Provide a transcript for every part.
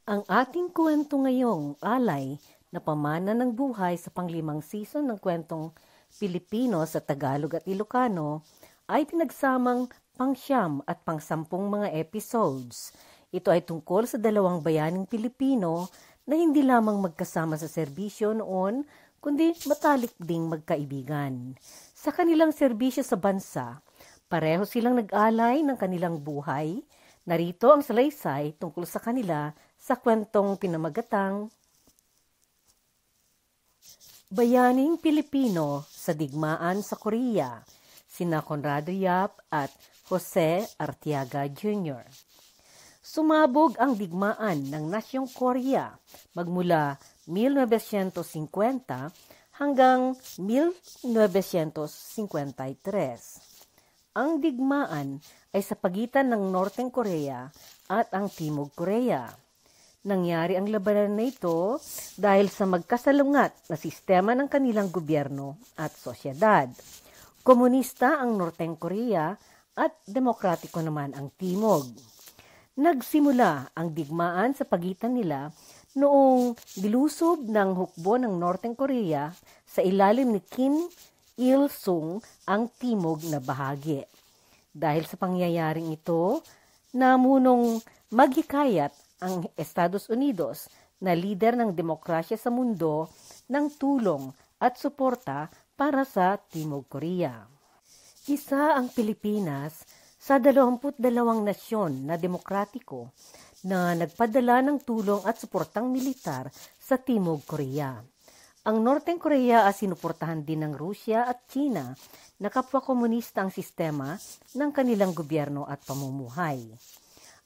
Ang ating kwento ngayong alay na pamana ng buhay sa panglimang season ng kwentong Pilipino sa Tagalog at Ilocano ay pinagsamang pangsyam at pangsampung mga episodes. Ito ay tungkol sa dalawang bayaning Pilipino na hindi lamang magkasama sa serbisyo noon, kundi matalik ding magkaibigan. Sa kanilang serbisyo sa bansa, pareho silang nag-alay ng kanilang buhay. Narito ang salaysay tungkol sa kanila sa kwentong pinamagatang Bayaning Pilipino sa Digmaan sa Korea, sina Conrado Yap at Jose Arteaga Jr. Sumabog ang digmaan ng Nasyong Korea magmula 1950 hanggang 1953. Ang digmaan ay sa pagitan ng Northern Korea at ang Timog Korea. Nangyari ang labanan na ito dahil sa magkasalungat na sistema ng kanilang gobyerno at sosyedad. Komunista ang Northern Korea at demokratiko naman ang Timog. Nagsimula ang digmaan sa pagitan nila noong dilusob ng hukbo ng Northern Korea sa ilalim ni Kim Il-sung ang timog na bahagi. Dahil sa pangyayaring ito, namunong maghikayat ang Estados Unidos na lider ng demokrasya sa mundo ng tulong at suporta para sa Timog Korea. Isa ang Pilipinas sa 22 nasyon na demokratiko na nagpadala ng tulong at suportang militar sa Timog Korea. Ang Northern Korea ay sinuportahan din ng Rusya at China na kapwa-komunista ang sistema ng kanilang gobyerno at pamumuhay.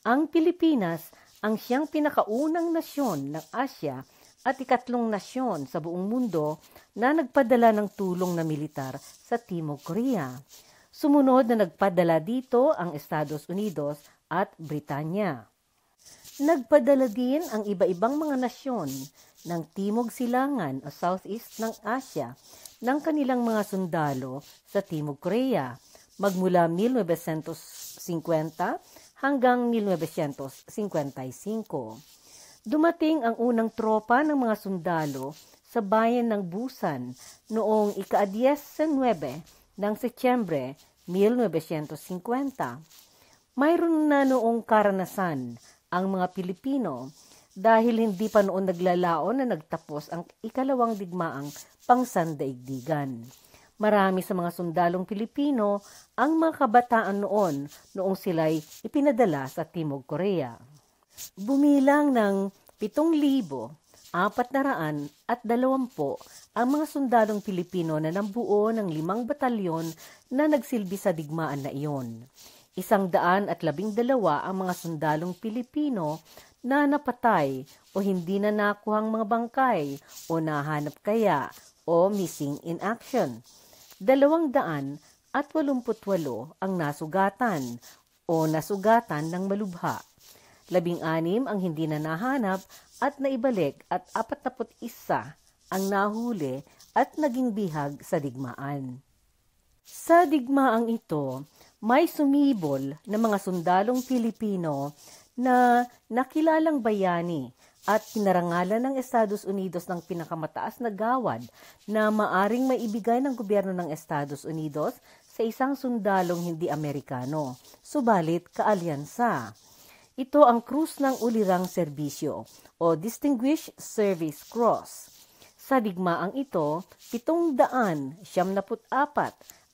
Ang Pilipinas ang siyang pinakaunang nasyon ng Asya at ikatlong nasyon sa buong mundo na nagpadala ng tulong na militar sa Timog Korea. Sumunod na nagpadala dito ang Estados Unidos at Britanya. Nagpadala din ang iba-ibang mga nasyon ng Timog Silangan o Southeast ng Asya ng kanilang mga sundalo sa Timog Korea magmula 1950 hanggang 1955. Dumating ang unang tropa ng mga sundalo sa bayan ng Busan noong ika-19 ng Setyembre 1950. Mayroon na noong karanasan ang mga Pilipino dahil hindi pa noon naglalaon na nagtapos ang ikalawang digmaang pangsandaigdigan. Marami sa mga sundalong Pilipino ang mga kabataan noong sila'y ipinadala sa Timog Korea. Bumilang ng 7,420 ang mga sundalong Pilipino na nambuo ng 5 batalyon na nagsilbi sa digmaan na iyon. 112 ang mga sundalong Pilipino na napatay o hindi na nakuhang mga bangkay o nahanap kaya o missing in action. 288 ang nasugatan o nasugatan ng malubha. 16 ang hindi na nahanap at naibalik at 41 ang nahuli at naging bihag sa digmaan. Sa digmaang ito, may sumibol na mga sundalong Pilipino na nakilalang bayani at pinarangalan ng Estados Unidos ng pinakamataas na gawad na maaring maibigay ng gobyerno ng Estados Unidos sa isang sundalong hindi Amerikano, subalit kaalyansa. Ito ang Krus ng Ulirang Serbisyo o Distinguished Service Cross. Sa digmaang ito, 774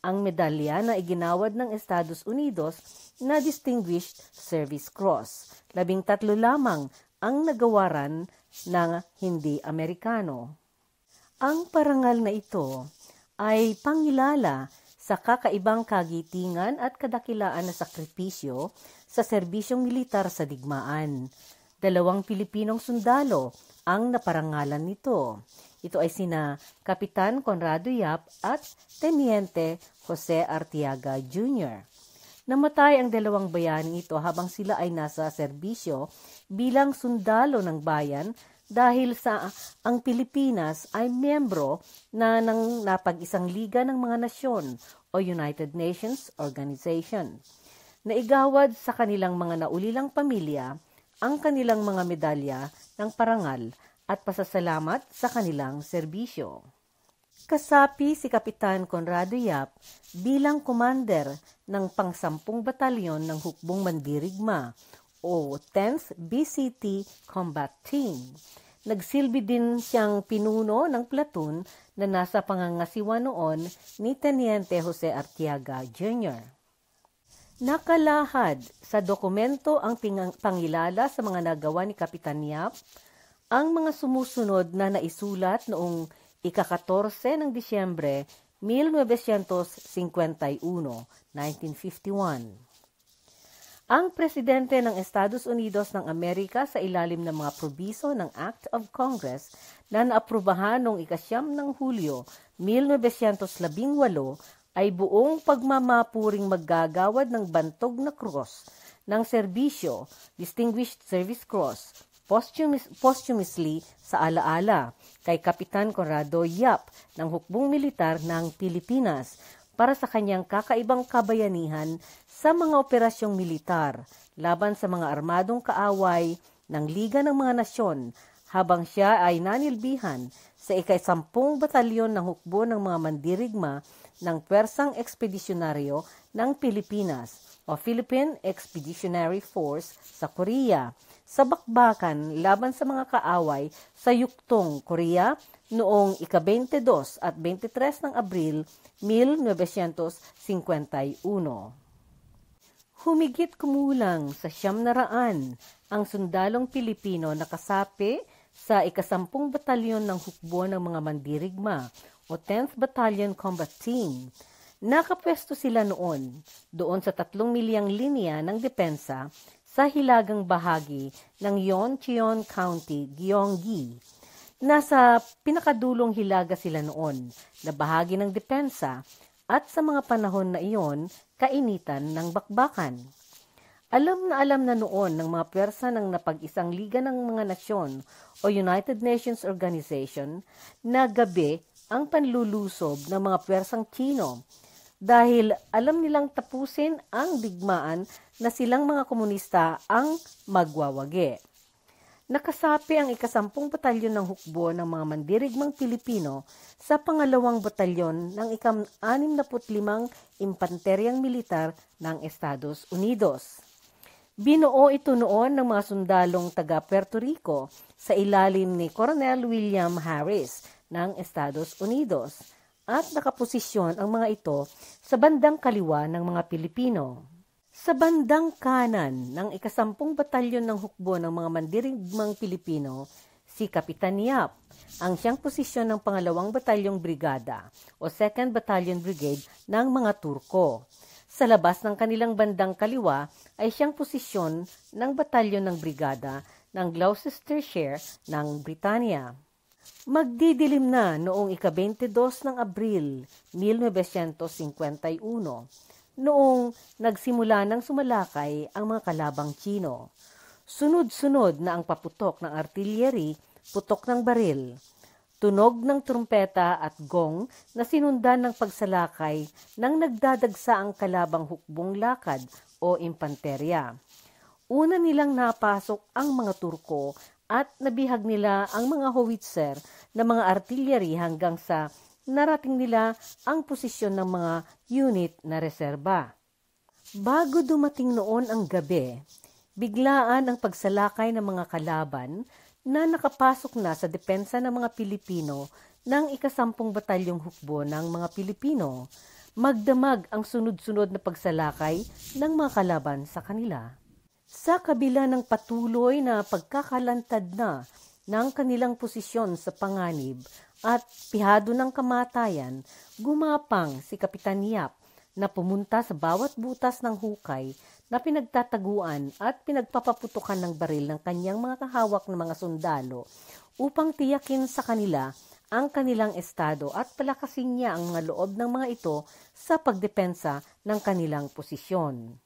ang medalya na iginawad ng Estados Unidos na Distinguished Service Cross. 13 lamang ang nagawaran ng hindi Amerikano. Ang parangal na ito ay pangilala sa kakaibang kagitingan at kadakilaan na sakripisyo sa serbisyong militar sa digmaan. 2 Pilipinong sundalo ang naparangalan nito. Ito ay sina Kapitan Conrado Yap at Teniente Jose Arteaga Jr. Namatay ang 2 bayaning ito habang sila ay nasa serbisyo bilang sundalo ng bayan dahil sa ang Pilipinas ay miyembro na ng napag-isang liga ng mga nasyon o United Nations Organization. Naigawad sa kanilang mga naulilang pamilya ang kanilang mga medalya ng parangal at pasasalamat sa kanilang serbisyo. Kasapi si Kapitan Conrado Yap bilang commander ng pang-10 Batalyon ng Hukbong Mandirigma o 10th BCT Combat Team. Nagsilbi din siyang pinuno ng platoon na nasa pangangasiwa noon ni Teniente Jose Artiaga Jr. Nakalahad sa dokumento ang pangilala sa mga nagawa ni Kapitan Yap, ang mga sumusunod na naisulat noong ika-14 ng Disyembre 1951, 1951. Ang presidente ng Estados Unidos ng Amerika sa ilalim ng mga probiso ng Act of Congress na naaprubahan noong ika-9 ng Hulyo 1918 ay buong pagmamapuring maggagawad ng bantog na krus ng serbisyo, Distinguished Service Cross, posthumously sa alaala kay Kapitan Conrado Yap ng Hukbong Militar ng Pilipinas para sa kanyang kakaibang kabayanihan sa mga operasyong militar laban sa mga armadong kaaway ng Liga ng mga Nasyon habang siya ay nanilbihan sa ika-10 Batalyon ng Hukbo ng mga Mandirigma ng Pwersang Ekspedisyonaryo ng Pilipinas o Philippine Expeditionary Force sa Korea sa bakbakan laban sa mga kaaway sa Yuktong, Korea noong ika-22 at 23 ng Abril 1951. Humigit kumulang sa 900 ang sundalong Pilipino na kasapi sa ika-10 Batalyon ng Hukbo ng mga Mandirigma o 10th Battalion Combat Team. Nakapwesto sila doon sa 3 milyang linya ng depensa sa hilagang bahagi ng Yeoncheon County, Gyeonggi. Nasa pinakadulong hilaga sila noon na bahagi ng depensa at sa mga panahon na iyon, kainitan ng bakbakan. Alam na noon ng mga pwersa ng napag-isang Liga ng mga Nasyon o United Nations Organization na gabi ang panlulusob ng mga pwersang Chino dahil alam nilang tapusin ang digmaan na silang mga komunista ang magwawagi. Nakasapi ang ika-10 Batalyon ng Hukbo ng mga Mandirigmang Pilipino sa pangalawang batalyon ng ika-65 Impanteryang Militar ng Estados Unidos. Binuo ito noon ng mga sundalong taga Puerto Rico sa ilalim ni Colonel William Harris ng Estados Unidos at nakaposisyon ang mga ito sa bandang kaliwa ng mga Pilipino. Sa bandang kanan ng ika-10 Batalyon ng Hukbo ng mga Mandirigmang Pilipino, si Kapitan Yap ang siyang posisyon ng pangalawang batalyong brigada o 2nd Battalion Brigade ng mga Turko. Sa labas ng kanilang bandang kaliwa ay siyang posisyon ng batalyon ng brigada ng Gloucestershire ng Britanya. Magdidilim na noong ika-22 ng Abril 1951 noong nagsimula ng sumalakay ang mga kalabang Chino. Sunod-sunod na ang paputok ng artillery, putok ng baril, tunog ng trumpeta at gong na sinundan ng pagsalakay nang nagdadagsa ang kalabang hukbong lakad o impanterya. Una nilang napasok ang mga Turko at nabihag nila ang mga howitzer na mga artillery hanggang sa narating nila ang posisyon ng mga unit na reserba. Bago dumating noon ang gabi, biglaan ang pagsalakay ng mga kalaban na nakapasok na sa depensa ng mga Pilipino ng ika-10 Batalyong Hukbo ng mga Pilipino. Magdamag ang sunod-sunod na pagsalakay ng mga kalaban sa kanila. Sa kabila ng patuloy na pagkakalantad na ng kanilang posisyon sa panganib at pihado ng kamatayan, gumapang si Kapitan Yap na pumunta sa bawat butas ng hukay na pinagtataguan at pinagpapaputukan ng baril ng kanyang mga kahawak na mga sundalo upang tiyakin sa kanila ang kanilang estado at palakasin niya ang mga loob ng mga ito sa pagdepensa ng kanilang posisyon.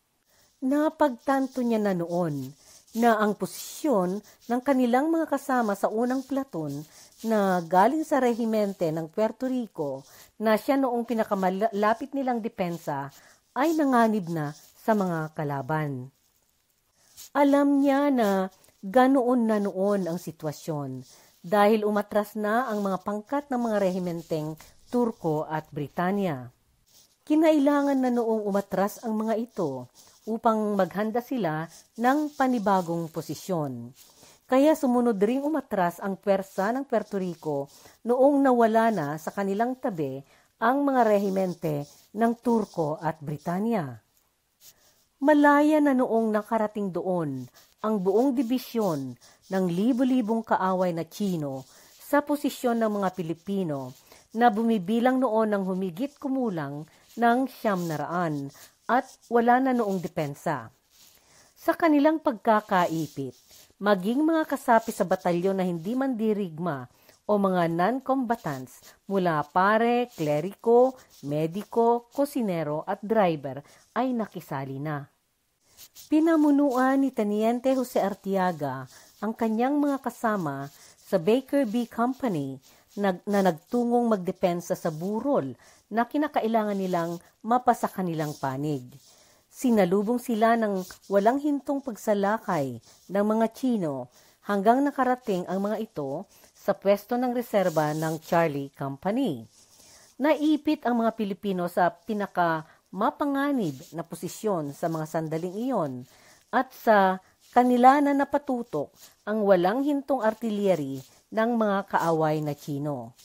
Napagtanto niya na noon na ang posisyon ng kanilang mga kasama sa unang platon na galing sa rehimente ng Puerto Rico na siya noong pinakamalapit nilang depensa ay nanganib na sa mga kalaban. Alam niya na Ganoon na noon ang sitwasyon dahil umatras na ang mga pangkat ng mga rehimenteng Turko at Britanya. Kinailangan na noong umatras ang mga ito upang maghanda sila ng panibagong posisyon. Kaya sumunod ring umatras ang pwersa ng Puerto Rico noong nawala na sa kanilang tabi ang mga rehimente ng Turko at Britanya. Malaya na noong nakarating doon ang buong dibisyon ng libo-libong kaaway na Tsino sa posisyon ng mga Pilipino na bumibilang noon ng humigit kumulang ng 900 at wala na noong depensa. Sa kanilang pagkakaipit, maging mga kasapi sa batalyon na hindi mandirigma o mga non-combatants mula pare, kleriko, mediko, kusinero at driver ay nakisali na. Pinamunuan ni Teniente Jose Artiaga ang kanyang mga kasama sa Baker B. Company na nagtungong magdepensa sa burol na kinakailangan nilang mapasa kanilang panig. Sinalubong sila ng walang hintong pagsalakay ng mga Tsino hanggang nakarating ang mga ito sa pwesto ng reserba ng Charlie Company. Naipit ang mga Pilipino sa pinakamapanganib na posisyon sa mga sandaling iyon at sa kanila na napatutok ang walang hintong artillery ng mga kaaway na Tsino.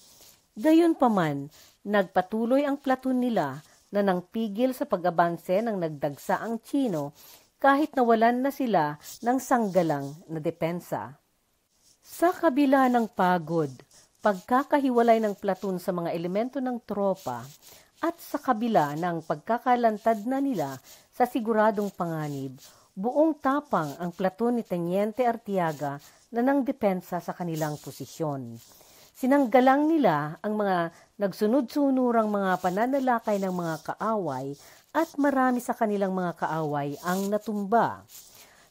Gayunpaman, nagpatuloy ang platoon nila na nang pigil sa pag-abanse ng nagdagsa ang Tsino kahit nawalan na sila ng sanggalang na depensa. Sa kabila ng pagod, pagkakahiwalay ng platoon sa mga elemento ng tropa at sa kabila ng pagkakalantad na nila sa siguradong panganib, buong tapang ang platoon ni Teniente Artiaga na nang depensa sa kanilang posisyon. Sinanggalang nila ang mga nagsunod-sunurang mga pananalakay ng mga kaaway at marami sa kanilang mga kaaway ang natumba.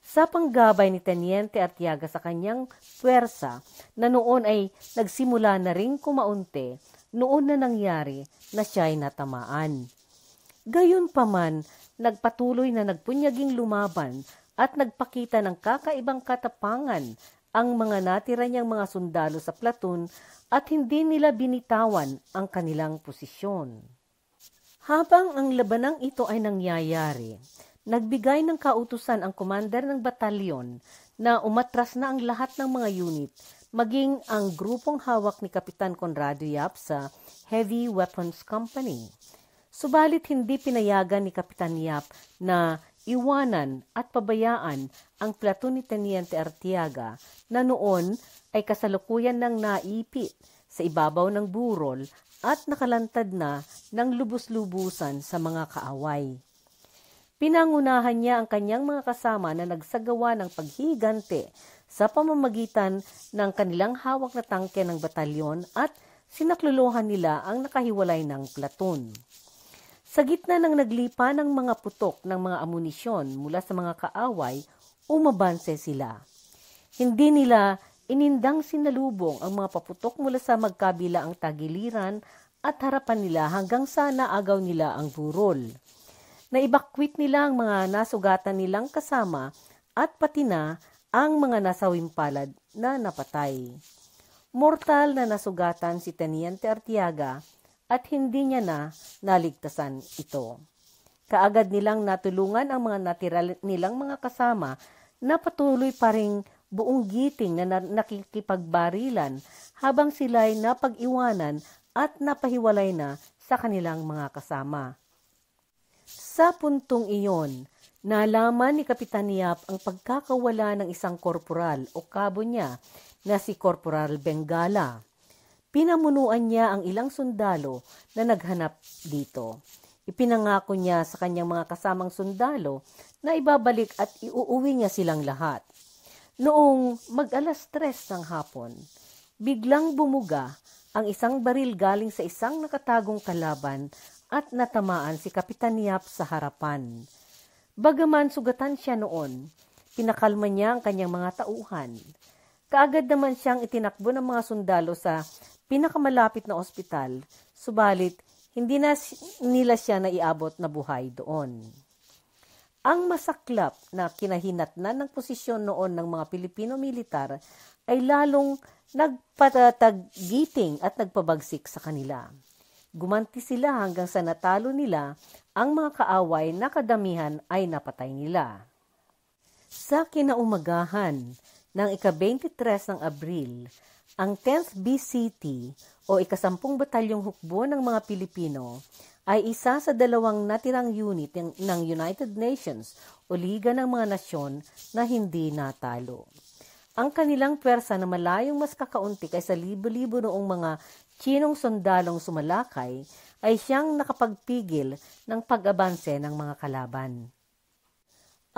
Sa panggabay ni Teniente Artiaga sa kanyang puwersa na noon ay nagsimula na ring kumaunti, noon na nangyari na siya'y natamaan. Gayunpaman, nagpatuloy na nagpunyaging lumaban at nagpakita ng kakaibang katapangan ang mga natira niyang mga sundalo sa platoon at hindi nila binitawan ang kanilang posisyon. Habang ang labanang ito ay nangyayari, nagbigay ng kautusan ang commander ng batalyon na umatras na ang lahat ng mga unit, maging ang grupong hawak ni Kapitan Conrado Yap sa Heavy Weapons Company. Subalit hindi pinayagan ni Kapitan Yap na iwanan at pabayaan ang platoon ni Teniente Artiaga na noon ay kasalukuyan ng naipit sa ibabaw ng burol at nakalantad na ng lubos-lubusan sa mga kaaway. Pinangunahan niya ang kanyang mga kasama na nagsagawa ng paghigante sa pamamagitan ng kanilang hawak na tangke ng batalyon at sinakluluhan nila ang nakahiwalay ng platoon. Sa gitna ng naglipa ng mga putok ng mga amunisyon mula sa mga kaaway, umabanse sila. Hindi nila inindang sinalubong ang mga paputok mula sa magkabilaang tagiliran at harapan nila hanggang sa naagaw nila ang burol. Naibakwit nila ang mga nasugatan nilang kasama at pati na ang mga nasawimpalad na napatay. Mortal na nasugatan si Teniente Artiaga at hindi niya na naligtasan ito. Kaagad nilang natulungan ang mga natira nilang mga kasama na patuloy pa ring buong giting na nakikipagbarilan habang sila'y napag-iwanan at napahiwalay na sa kanilang mga kasama. Sa puntong iyon, nalaman ni Kapitan Yap ang pagkakawala ng isang korporal o kabo niya na si Korporal Bengala. Pinamunuan niya ang ilang sundalo na naghanap dito. Ipinangako niya sa kanyang mga kasamang sundalo na ibabalik at iuuwi niya silang lahat. Noong mag-alas 3 ng hapon, biglang bumuga ang isang baril galing sa isang nakatagong kalaban at natamaan si Kapitan Yap sa harapan. Bagaman sugatan siya noon, pinakalma niya ang kanyang mga tauhan. Kaagad naman siyang itinakbo ng mga sundalo sa pinakamalapit na ospital, subalit hindi na nila siya naiabot na buhay doon. Ang masaklap na kinahinatnan ng posisyon noon ng mga Pilipino militar ay lalong nagpataggiting at nagpabagsik sa kanila. Gumanti sila hanggang sa natalo nila ang mga kaaway na kadamihan ay napatay nila. Sa kinaumagahan ng ika-23 ng Abril, ang 10th BCT o ika-10 Batalyong Hukbo ng mga Pilipino ay isa sa 2 natirang unit ng United Nations o Liga ng mga Nasyon na hindi natalo. Ang kanilang pwersa na malayong mas kakaunti kaysa libo-libo noong mga Chinong sundalong sumalakay ay siyang nakapagpigil ng pag-abanse ng mga kalaban.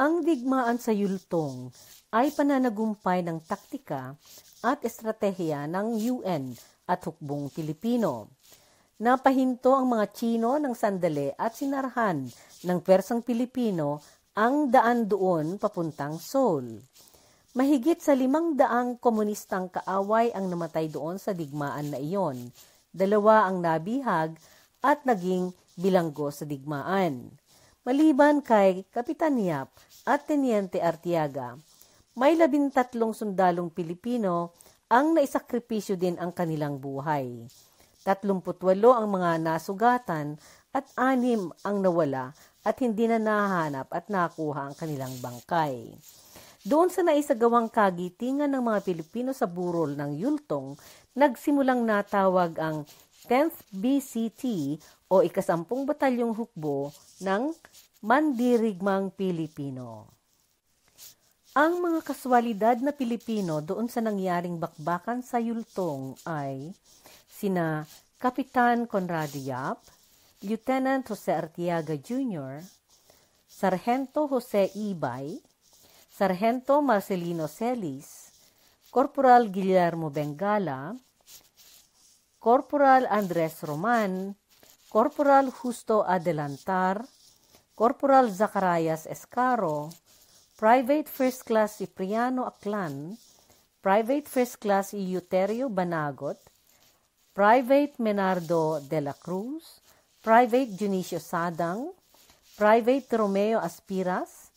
Ang digmaan sa Yultong ay pananagumpay ng taktika at estratehiya ng UN at hukbong Pilipino. Napahinto ang mga Chino ng sandali at sinarahan ng pwersang Pilipino ang daan doon papuntang Seoul. Mahigit sa 500 komunistang kaaway ang namatay doon sa digmaan na iyon. 2 ang nabihag at naging bilanggo sa digmaan. Maliban kay Kapitan Yap at Teniente Artiaga, may 13 sundalong Pilipino ang naisakripisyo din ang kanilang buhay. 38 ang mga nasugatan at 6 ang nawala at hindi na nahanap at nakuha ang kanilang bangkay. Doon sa naisagawang kagitingan ng mga Pilipino sa burol ng Yultong, nagsimulang natawag ang 10th BCT o ika-10 Batalyong Hukbo ng Mandirigmang Pilipino. Ang mga kaswalidad na Pilipino doon sa nangyaring bakbakan sa Yultong ay sina Kapitan Conrado Yap, Lieutenant Jose Artiaga Jr., Sargento Jose Ibay, Sargento Marcelino Celis, Corporal Guillermo Bengala, Corporal Andres Roman, Corporal Justo Adelantar, Corporal Zacarias Escaro, Private First Class Cipriano Aclan, Private First Class Euterio Banagot, Private Menardo de la Cruz, Private Junicio Sadang, Private Romeo Aspiras,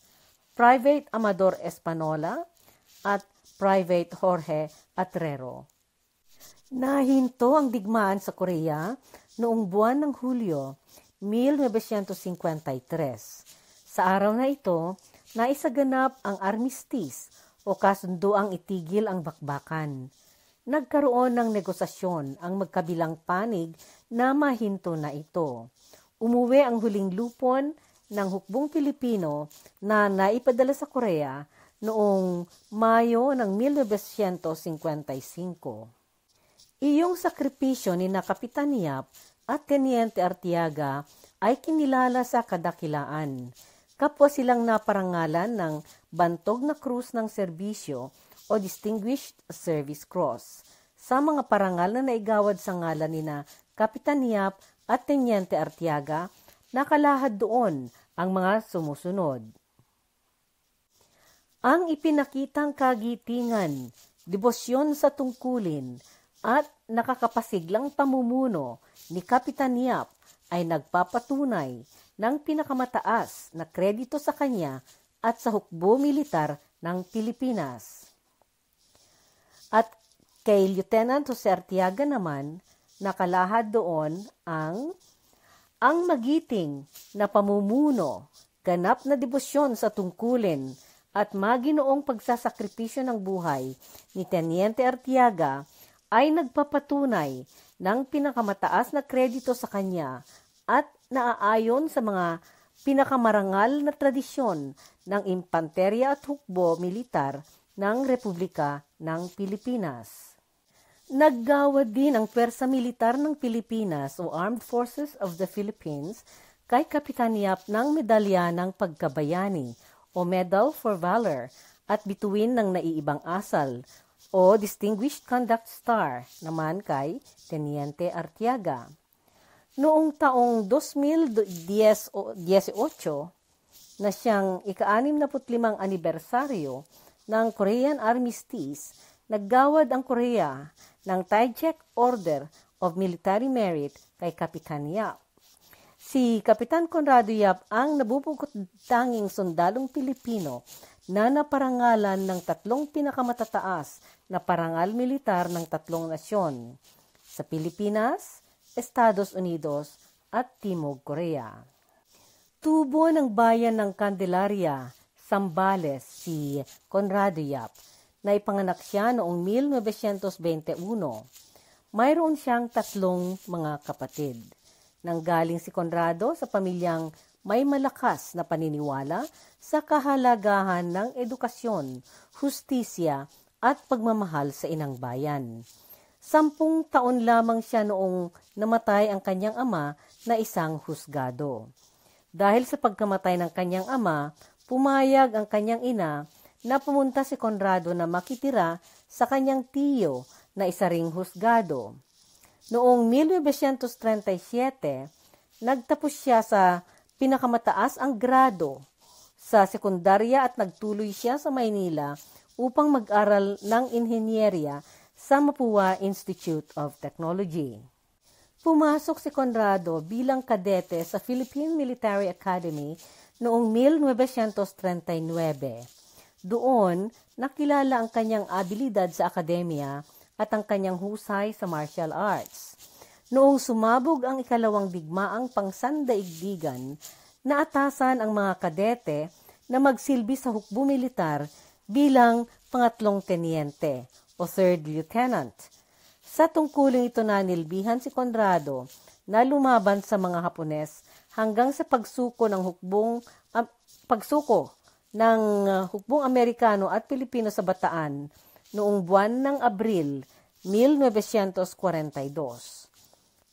Private Amador Espanola, at Private Jorge Atrero. Nahinto ang digmaan sa Korea noong buwan ng Hulyo 1953. Sa araw na ito, naisaganap ang armistice o kasunduang itigil ang bakbakan. Nagkaroon ng negosasyon ang magkabilang panig na mahinto na ito. Umuwi ang huling lupon ng hukbong Pilipino na naipadala sa Korea noong Mayo ng 1955. Iyong sakripisyo ni Kapitan Yap at Teniente Artiaga ay kinilala sa kadakilaan. Kapwa silang naparangalan ng Bantog na Krus ng Serbisyo o Distinguished Service Cross sa mga parangal na naigawad sa ngalan ni Kapitan Yap at Teniente Artiaga. Nakalahad doon ang mga sumusunod. Ang ipinakitang kagitingan, debosyon sa tungkulin, at nakakapasiglang pamumuno ni Kapitan Yap ay nagpapatunay ng pinakamataas na kredito sa kanya at sa hukbo militar ng Pilipinas. At kay Lieutenant Jose Artiaga naman, nakalahad doon ang magiting na pamumuno, ganap na debosyon sa tungkulin at maginoong pagsasakripisyo ng buhay ni Teniente Artiaga ay nagpapatunay ng pinakamataas na kredito sa kanya at naaayon sa mga pinakamarangal na tradisyon ng impanterya at hukbo militar ng Republika ng Pilipinas. Naggawad din ang Pwersa Militar ng Pilipinas o Armed Forces of the Philippines kay Kapitan Yap ng Medalya ng Pagkabayani o Medal for Valor at bituin ng naiibang asal o Distinguished Conduct Star naman kay Teniente Artiaga. Noong taong 2018 na siyang ika-65 anibersaryo ng Korean Armistice, naggawad ang Korea ng Taejeok Order of Military Merit kay Kapitan Yap. Si Kapitan Conrado Yap ang nabubukod tanging sundalong Pilipino na naparangalan ng 3 pinakamatataas na parangal militar ng 3 nasyon, sa Pilipinas, Estados Unidos at Timog Korea. Tubo ng bayan ng Candelaria, Zambales, si Conrado Yap, na ipanganak siya noong 1921. Mayroon siyang 3 mga kapatid. Nanggaling si Conrado sa pamilyang may malakas na paniniwala sa kahalagahan ng edukasyon, hustisya at pagmamahal sa inang bayan. 10 taon lamang siya noong namatay ang kanyang ama na isang husgado. Dahil sa pagkamatay ng kanyang ama, pumayag ang kanyang ina na pumunta si Conrado na makitira sa kanyang tiyo na isa ring husgado. Noong 1937, nagtapos siya sa pinakamataas ang grado sa sekundarya at nagtuloy siya sa Maynila upang mag-aral ng inhenyerya sa Mapua Institute of Technology. Pumasok si Conrado bilang kadete sa Philippine Military Academy noong 1939. Doon, nakilala ang kanyang abilidad sa akademya at ang kanyang husay sa martial arts. Noong sumabog ang ikalawang digmaang pangsandaigdigan, naatasan ang mga kadete na magsilbi sa hukbo militar bilang pangatlong tenyente o third lieutenant. Sa tungkuling ito nanilbihan si Conrado na lumaban sa mga Hapones hanggang sa pagsuko ng hukbong Amerikano at Pilipino sa Bataan noong buwan ng Abril 1942.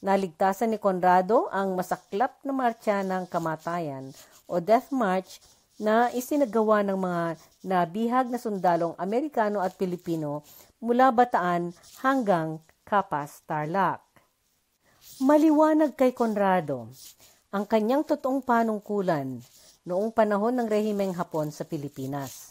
Naligtasan ni Conrado ang masaklap na marcha ng kamatayan o Death March na isinagawa ng mga nabihag na sundalong Amerikano at Pilipino mula Bataan hanggang Capas, Tarlac. Maliwanag kay Conrado ang kanyang totoong panungkulan noong panahon ng rehimeng Hapon sa Pilipinas.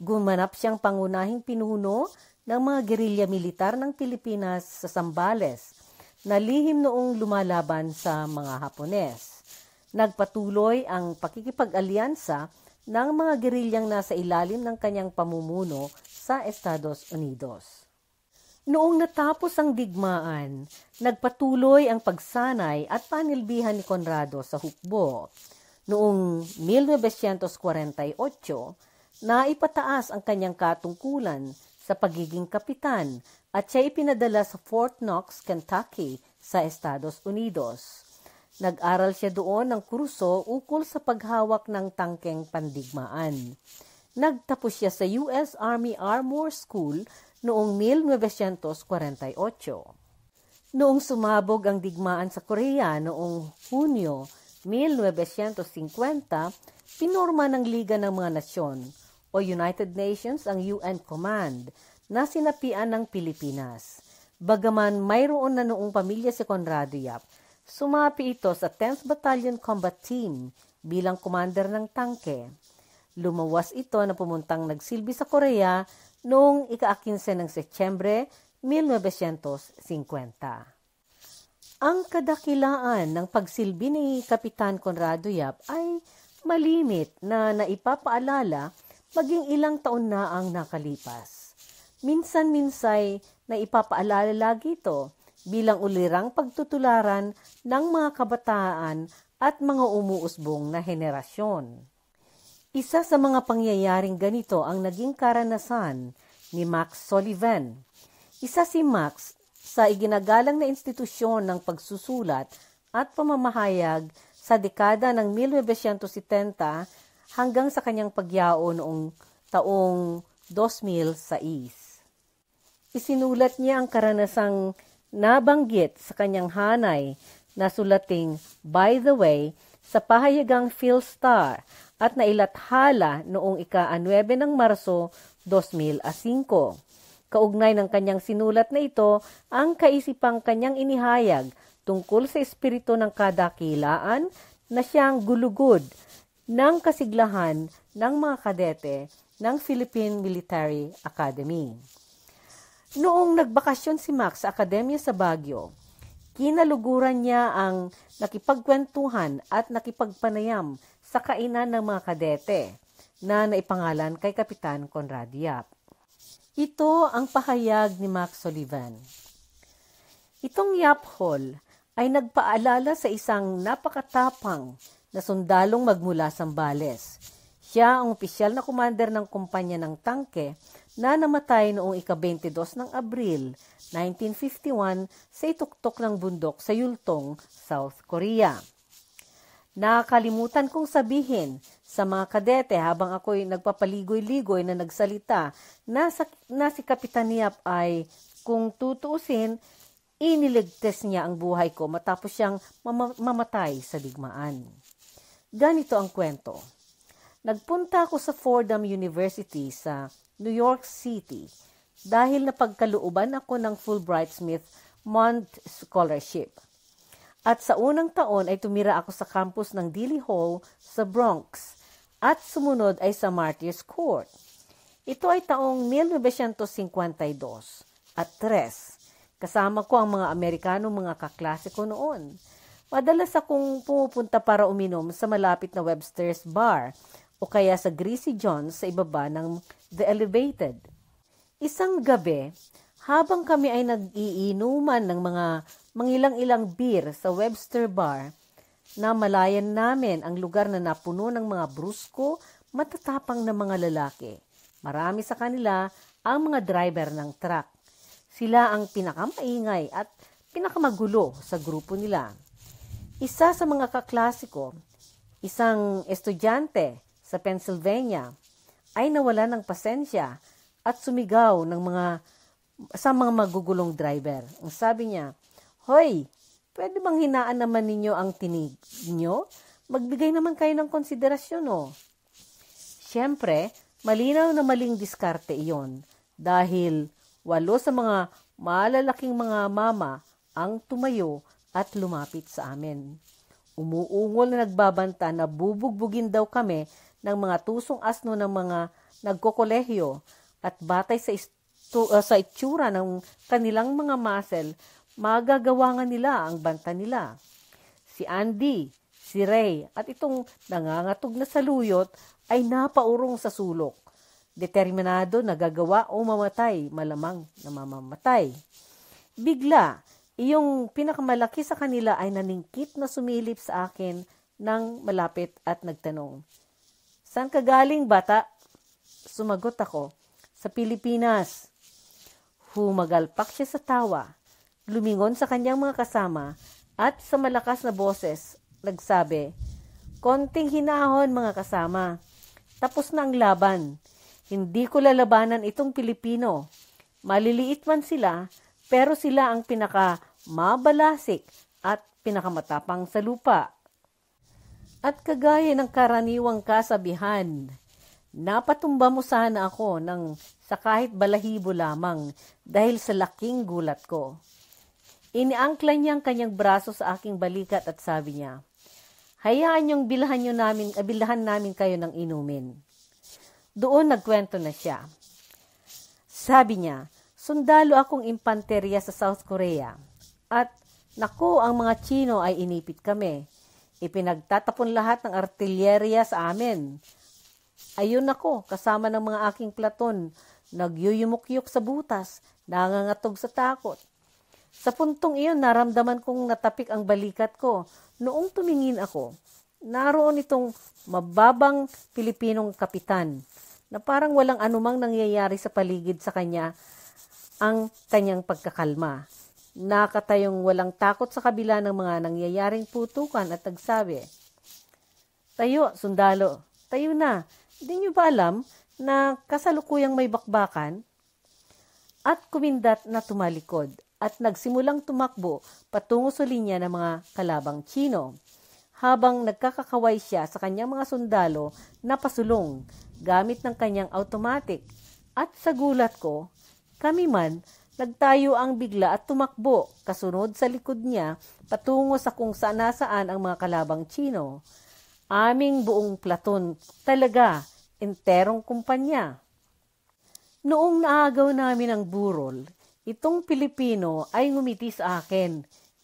Gumanap siyang pangunahing pinuno ng mga gerilya militar ng Pilipinas sa Zambales na lihim noong lumalaban sa mga Hapones. Nagpatuloy ang pakikipag-alyansa ng mga gerilyang nasa ilalim ng kanyang pamumuno sa Estados Unidos. Noong natapos ang digmaan, nagpatuloy ang pagsanay at panilbihan ni Conrado sa hukbo. Noong 1948, naipataas ang kanyang katungkulan sa pagiging kapitan at siya ipinadala sa Fort Knox, Kentucky sa Estados Unidos. Nag-aral siya doon ng kurso ukol sa paghawak ng tangkeng pandigmaan. Nagtapos siya sa U.S. Army Armor School noong 1948. Noong sumabog ang digmaan sa Korea noong Hunyo 1950, pinorma ng Liga ng mga Nasyon o United Nations ang UN Command na sinapian ng Pilipinas. Bagaman mayroon na noong pamilya si Conrado Yap, sumapi ito sa 10th Battalion Combat Team bilang commander ng tangke. Lumawas ito na pumuntang nagsilbi sa Korea noong ika-15 ng Setyembre 1950. Ang kadakilaan ng pagsilbi ni Kapitan Conrado Yap ay malimit na naipapaalala maging ilang taon na ang nakalipas. Minsan-minsay na ipapaalala lagi ito bilang ulirang pagtutularan ng mga kabataan at mga umuusbong na henerasyon. Isa sa mga pangyayaring ganito ang naging karanasan ni Max Sullivan. Isa si Max sa iginagalang na institusyon ng pagsusulat at pamamahayag sa dekada ng 1970 hanggang sa kanyang pagyao noong taong 2006. Isinulat niya ang karanasang nabanggit sa kanyang hanay na sulating By the Way sa pahayagang PhilStar at nailathala noong ika-9 ng Marso 2005. Kaugnay ng kanyang sinulat na ito ang kaisipang kanyang inihayag tungkol sa espiritu ng kadakilaan na siyang gulugod ng kasiglahan ng mga kadete ng Philippine Military Academy. Noong nagbakasyon si Max sa akademya sa Baguio, Kinaluguran niya ang nakipagkwentuhan at nakipagpanayam sa kainan ng mga kadete na naipangalan kay Kapitan Conrad Yap. Ito ang pahayag ni Max Sullivan. Itong Yap Hall ay nagpaalala sa isang napakatapang na sundalong magmula Zambales. Siya ang opisyal na commander ng kumpanya ng tangke na namatay noong ika-22 ng Abril 1951 sa ituktok ng bundok sa Yultong, South Korea. Nakakalimutan kong sabihin sa mga kadete habang ako'y nagpapaligoy-ligoy na nagsalita na si Kapitan Yap ay, kung tutuusin, iniligtas niya ang buhay ko matapos siyang mamatay sa digmaan. Ganito ang kwento. Nagpunta ako sa Fordham University sa New York City dahil napagkalooban ako ng Fulbright-Smith Month Scholarship. At sa unang taon ay tumira ako sa campus ng Dilly Hall sa Bronx at sumunod ay sa Martyrs Court. Ito ay taong 1952 at 3. Kasama ko ang mga Amerikano mga kaklase ko noon. Madalas akong pumupunta para uminom sa malapit na Webster's Bar o kaya sa Greasy John's sa ibaba ng The Elevated. Isang gabi, habang kami ay nag-iinuman ng mga mangilang-ilang beer sa Webster Bar, namalayan namin ang lugar na napuno ng mga brusko, matatapang na mga lalaki. Marami sa kanila ang mga driver ng truck. Sila ang pinakamaingay at pinakamagulo sa grupo nila. Isa sa mga kaklasiko, isang estudyante sa Pennsylvania, ay nawala ng pasensya at sumigaw sa mga magugulong driver. Ang sabi niya, "Hoy, pwede bang hinaan naman ninyo ang tinig niyo? Magbigay naman kayo ng konsiderasyon, oh." Siyempre, malinaw na maling diskarte iyon dahil 8 sa mga malalaking mga mama ang tumayo at lumapit sa amin. Umuungol na nagbabanta na bubugbugin daw kami ng mga tusong asno ng mga nagkokolehiyo at batay sa itsura ng kanilang mga muscle, magagawa nga nila ang banta nila. Si Andy, si Ray at itong nangangatog na saluyot ay napaurong sa sulok. Determinado na gagawa o mamatay, malamang na mamamatay. Bigla, iyong pinakamalaki sa kanila ay naningkit na sumilip sa akin ng malapit at nagtanong, "Saan ka galing, bata?" Sumagot ako, "Sa Pilipinas." Humagalpak siya sa tawa, lumingon sa kanyang mga kasama at sa malakas na boses nagsabi, "Konting hinahon mga kasama. Tapos na ang laban. Hindi ko lalabanan itong Pilipino. Maliliit man sila, pero sila ang pinakamabalasik at pinakamatapang sa lupa." At kagaya ng karaniwang kasabihan, napatumba mo sana ako sa kahit balahibo lamang dahil sa laking gulat ko. Iniangkla niya ang kanyang braso sa aking balikat at sabi niya, "Hayaan niyong bilhan namin kayo ng inumin." Doon nagkwento na siya. Sabi niya, "Sundalo akong impanterya sa South Korea at naku, ang mga Chino ay inipit kami. Ipinagtatapon lahat ng artilyerya sa amin. Ayun ako, kasama ng mga aking platon, nagyuyumukyuk sa butas, nangangatog sa takot. Sa puntong iyon, naramdaman kong natapik ang balikat ko. Noong tumingin ako, naroon itong mababang Pilipinong kapitan na parang walang anumang nangyayari sa paligid sa kanya ang kanyang pagkakalma. Nakatayong walang takot sa kabila ng mga nangyayaring putukan at nagsabi, "Tayo, sundalo, tayo na. Hindi niyo ba alam na kasalukuyang may bakbakan?" At kumindat na tumalikod at nagsimulang tumakbo patungo sa linya ng mga kalabang Chino. Habang nagkakakaway siya sa kanyang mga sundalo na pasulong gamit ng kanyang automatic. At sa gulat ko, kami man, nagtayo ang bigla at tumakbo kasunod sa likod niya patungo sa kung saan-nasaan ang mga kalabang Chino. Aming buong platon, talaga, enterong kumpanya. Noong naagaw namin ang burol, itong Pilipino ay ngumiti sa akin.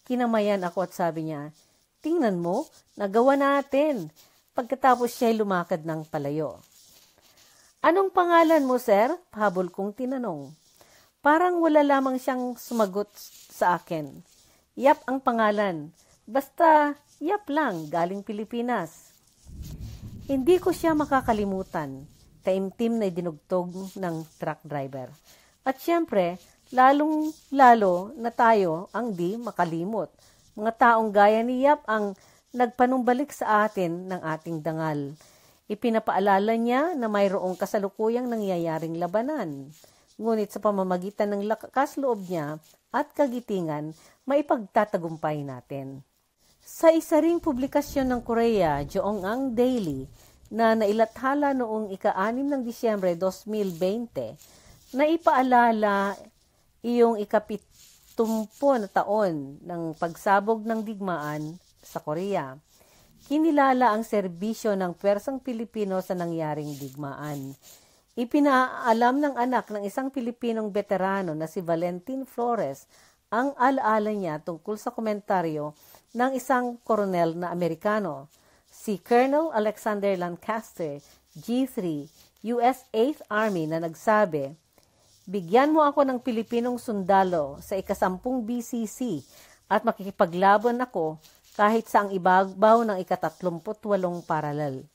Kinamayan ako at sabi niya, "Tingnan mo, nagawa natin." Pagkatapos siya'y lumakad ng palayo. "Anong pangalan mo, sir?" Pahabol kong tinanong. Parang wala lamang siyang sumagot sa akin. "Yap ang pangalan. Basta Yap lang, galing Pilipinas." Hindi ko siya makakalimutan. Taimtim na dinugtog ng truck driver. At siyempre, lalong-lalo na tayo ang di makalimot. Mga taong gaya ni Yap ang nagpanumbalik sa atin ng ating dangal. Ipinapaalala niya na mayroong kasalukuyang nangyayaring labanan. Ngunit sa pamamagitan ng lakas loob niya at kagitingan, maipagtatagumpay natin. Sa isa ring publikasyon ng Korea, Jeongnam Daily, na nailathala noong ika-6 ng Disyembre 2020, na ipaalala iyong ika-70 na taon ng pagsabog ng digmaan sa Korea. Kinilala ang serbisyo ng Pwersang Pilipino sa nangyaring digmaan. Ipinaalam ng anak ng isang Pilipinong veterano na si Valentin Flores ang alaala niya tungkol sa komentaryo ng isang koronel na Amerikano, si Colonel Alexander Lancaster, G3, US 8th Army, na nagsabi, "Bigyan mo ako ng Pilipinong sundalo sa ika-10 BCC at makikipaglaban ako kahit sa ang ibabaw ng ika-38 paralel."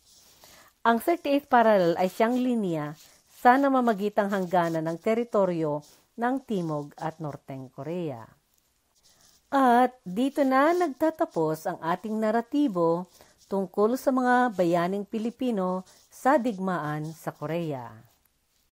Ang 38th parallel ay siyang linya sa namamagitang hangganan ng teritoryo ng Timog at Norteng Korea. At dito na nagtatapos ang ating naratibo tungkol sa mga bayaning Pilipino sa digmaan sa Korea.